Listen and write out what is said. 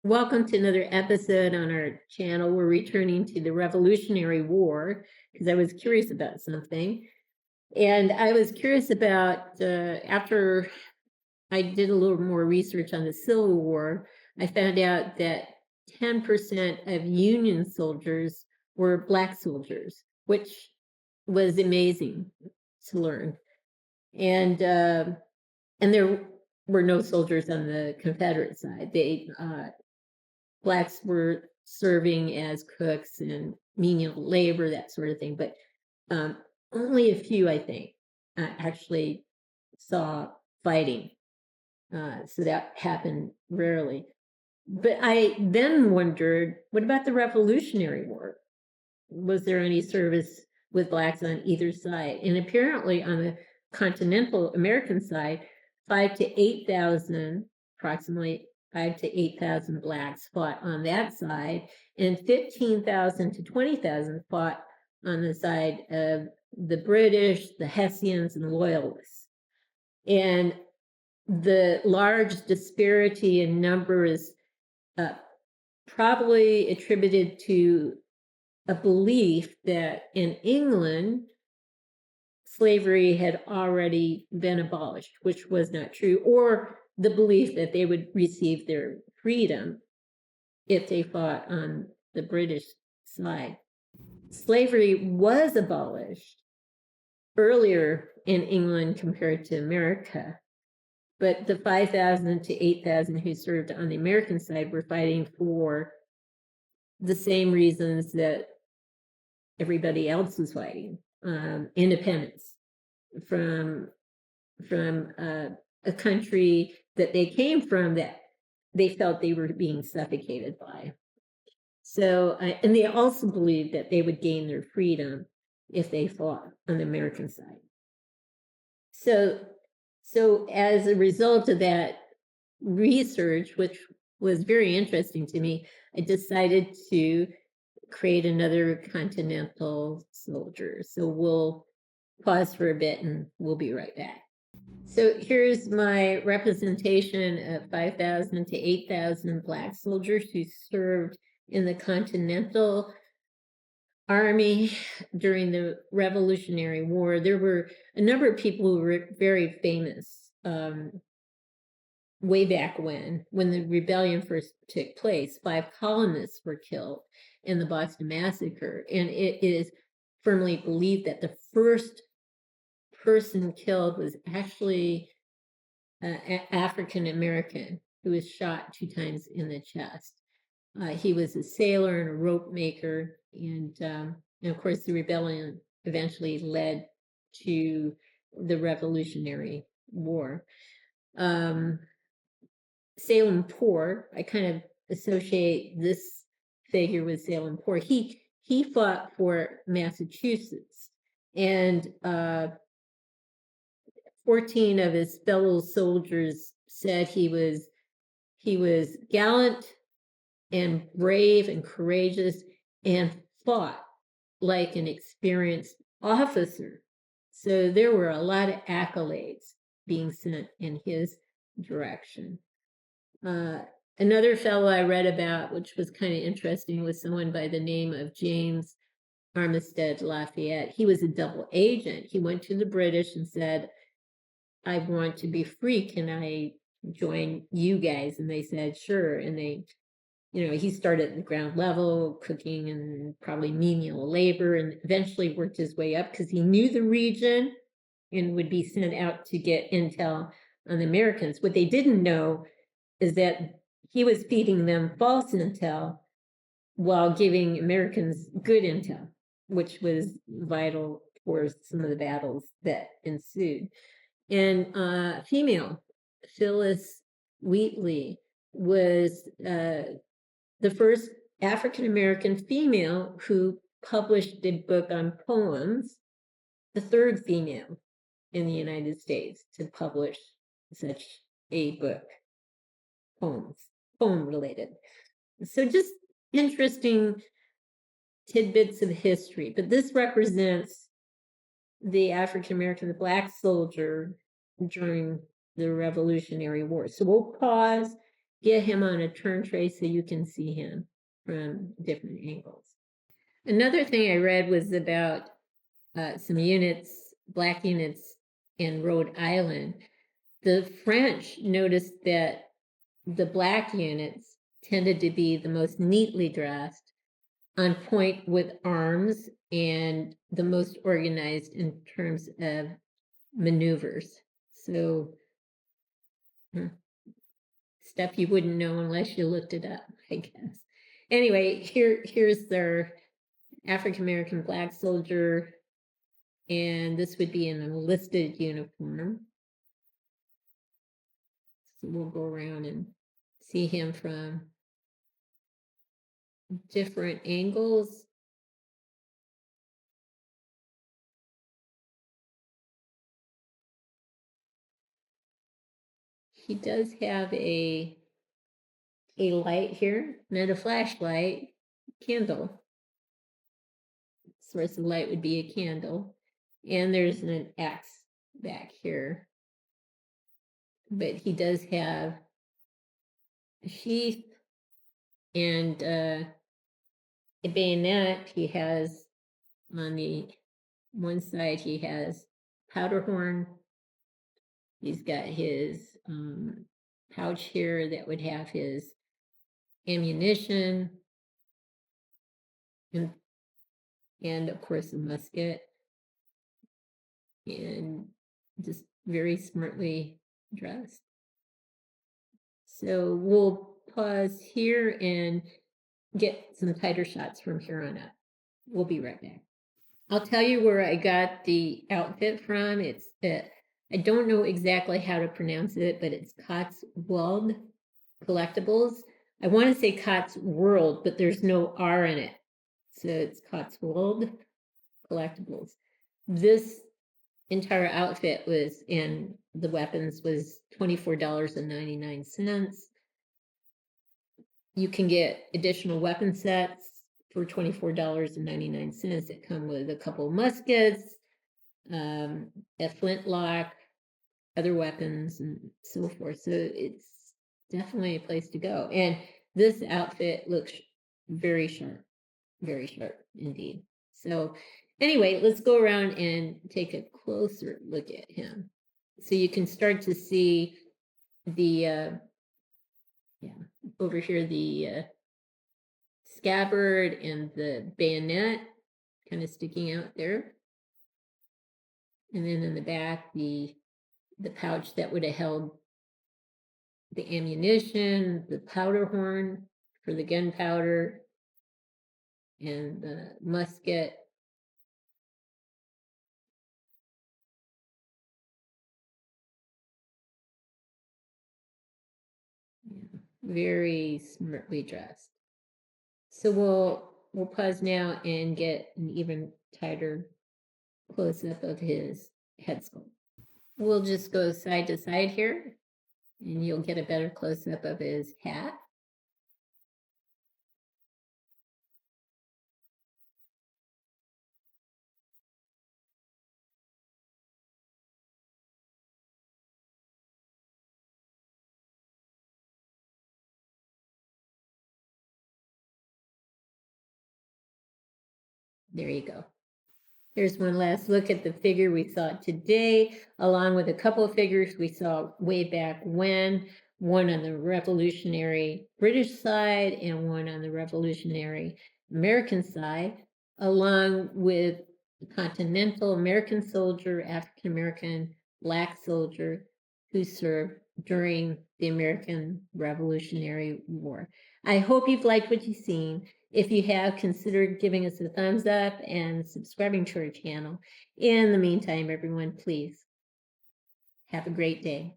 Welcome to another episode on our channel. We're returning to the Revolutionary War because I was curious about something. And I was curious about, after I did a little more research on the Civil War, I found out that 10% of Union soldiers were Black soldiers, which was amazing to learn. And there were no soldiers on the Confederate side. Blacks were serving as cooks and menial labor, that sort of thing. But only a few, I think, actually saw fighting. So that happened rarely. But I then wondered, what about the Revolutionary War? Was there any service with Blacks on either side? And apparently on the continental American side, 5,000 to 8,000, approximately 5,000 to 8,000 Blacks fought on that side, and 15,000 to 20,000 fought on the side of the British, the Hessians, and the Loyalists. And the large disparity in number is probably attributed to a belief that in England, slavery had already been abolished, which was not true, or the belief that they would receive their freedom if they fought on the British side. Slavery was abolished earlier in England compared to America, but the 5,000 to 8,000 who served on the American side were fighting for the same reasons that everybody else was fighting. Independence from a country that they came from that they felt they were being suffocated by. So, and they also believed that they would gain their freedom if they fought on the American side. So as a result of that research, which was very interesting to me, I decided to create another Continental soldier. So we'll pause for a bit and we'll be right back. So here's my representation of 5,000 to 8,000 Black soldiers who served in the Continental Army during the Revolutionary War. There were a number of people who were very famous way back when the rebellion first took place. 5 colonists were killed in the Boston Massacre, and it is firmly believed that the first person killed was actually African American who was shot 2 times in the chest. He was a sailor and a rope maker, and of course the rebellion eventually led to the Revolutionary War. Salem Poor, I kind of associate this figure with Salem Poor. He fought for Massachusetts, and 14 of his fellow soldiers said he was gallant and brave and courageous and fought like an experienced officer. So there were a lot of accolades being sent in his direction. Another fellow I read about, which was kind of interesting, was someone by the name of James Armistead Lafayette. He was a double agent. He went to the British and said, I want to be free. Can I join you guys? And they said, sure. And they, he started at the ground level, cooking and probably menial labor, and eventually worked his way up because he knew the region and would be sent out to get intel on the Americans. What they didn't know is that he was feeding them false intel while giving Americans good intel, which was vital for some of the battles that ensued. And female, Phyllis Wheatley, was the first African-American female who published a book on poems, the 3rd female in the United States to publish such a book, poem related. So just interesting tidbits of history, but this represents the African-American, the Black soldier during the Revolutionary War. So we'll pause get him on a turn tray so you can see him from different angles. Another thing I read was about some units, black units in Rhode Island. The French noticed that the black units tended to be the most neatly dressed, on point with arms, and the most organized in terms of maneuvers. So stuff you wouldn't know unless you looked it up, I guess. Anyway, here's their African American black soldier, and this would be an enlisted uniform. So we'll go around and see him from different angles. He does have a light here, not a flashlight, candle. Source of light would be a candle. And there's an X back here. But he does have a sheath and a bayonet. He has on the one side, he has powder horn. He's got his pouch here that would have his ammunition and of course a musket, and just very smartly dressed. So we'll pause here and get some tighter shots from here on out. We'll be right back. I'll tell you where I got the outfit from. It's I don't know exactly how to pronounce it, but it's Cotswold Collectibles. I want to say Cotsworld, but there's no R in it. So it's Cotswold Collectibles. This entire outfit was, and the weapons was $24.99. You can get additional weapon sets for $24.99 that come with a couple of muskets, a flintlock, other weapons, and so forth. So it's definitely a place to go. And this outfit looks very sharp indeed. So anyway, let's go around and take a closer look at him. So you can start to see the, over here, the scabbard and the bayonet kind of sticking out there. And then in the back, the pouch that would have held the ammunition, the powder horn for the gunpowder, and the musket. Yeah, very smartly dressed. So we'll pause now and get an even tighter close-up of his head sculpt. We'll just go side to side here, and you'll get a better close-up of his hat. There you go. Here's one last look at the figure we saw today, along with a couple of figures we saw way back when, one on the Revolutionary British side and one on the Revolutionary American side, along with the Continental American soldier, African American black soldier who served during the American Revolutionary War. I hope you've liked what you've seen. If you have, consider giving us a thumbs up and subscribing to our channel. In the meantime, everyone, please have a great day.